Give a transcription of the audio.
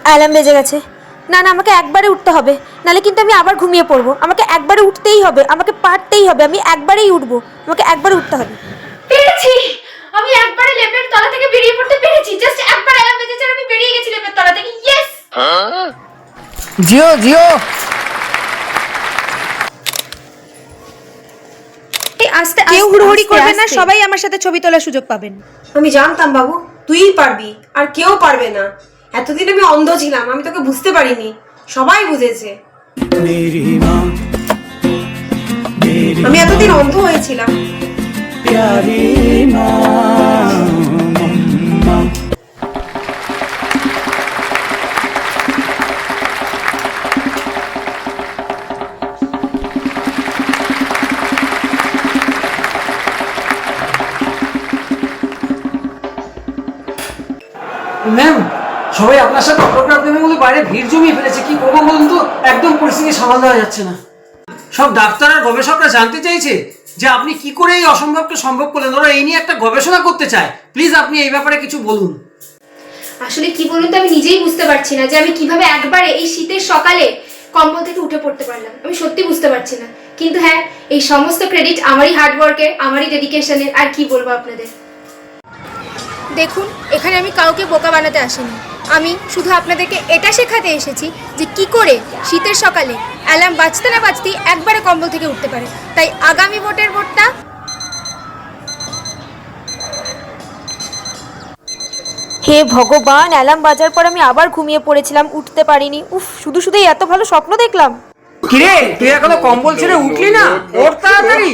Alarm বেজে গেছে। না না, আমাকে একবারে উঠতে হবে, নাহলে কিন্তু আমি আবার ঘুমিয়ে পড়বো। আমাকে একবারে উঠতেই হবে, আমাকে পারতেই হবে, আমি একবারেই উঠবো, আমাকে একবারে উঠতে হবে। পেরেছি, আমি একবারে লেপের তলা থেকে বেরিয়ে পড়তে পেরেছি। জাস্ট একবার অ্যালার্ম বেজেছে আর আমি বেরিয়ে গেছি লেপের তলা থেকে। ইয়েস! জিও জিও আস্তে কেউ হুড়োহুড়ি করবেন না, সবাই আমার সাথে ছবি তোলার সুযোগ পাবেন। আমি জানতাম বাবু তুইই পারবি, আর কেউ পারবে না। এতদিন আমি অন্ধ ছিলাম, আমি তোকে বুঝতে পারিনি, সবাই বুঝেছে। আমি এতদিন অন্ধ হয়েছিলাম। ম্যাম, সবাই আপনার সাথে অটোগ্রাফ নেবে বলে বাইরে ভিড় জমিয়ে ফেলেছে। কি করবো বলুন তো, একদম পরিস্থিতি সামাল দেওয়া যাচ্ছে না। সব ডাক্তার আর গবেষকরা জানতে চাইছে যে আপনি কি করে এই অসম্ভবকে সম্ভব করলেন। ওরা এই নিয়ে একটা গবেষণা করতে চায়। প্লিজ আপনি এই ব্যাপারে কিছু বলুন। আসলে কি বলুন তো, আমি নিজেই বুঝতে পারছি না যে আমি কিভাবে একবারে এই শীতের সকালে কম্বল থেকে উঠে পড়তে পারলাম। আমি সত্যি বুঝতে পারছি না, কিন্তু হ্যাঁ, এই সমস্ত ক্রেডিট আমারই হার্ডওয়ার্কের, আমারই ডেডিকেশনের। আর কি বলবো আপনাদের। দেখুন, এখানে আমি কাউকে বোকা বানাতে আসিনি, আমি শুধু আপনাদেরকে এটা শেখাতে এসেছি যে কি করে শীতের সকালে অ্যালার্ম বাজতে না বাজতেই একবারে কম্বল থেকে উঠতে পারে। তাই আগামী ভোটের ভোটটা হে ভগবান, অ্যালার্ম বাজার পর আমি আবার ঘুমিয়ে পড়েছিলাম, উঠতে পারিনি। উফ, শুধু শুধুই এত ভালো স্বপ্ন দেখলাম। কিরে, তুই এখনো কম্বল ছেড়ে উঠলি না? ওর তাড়াতাড়ি।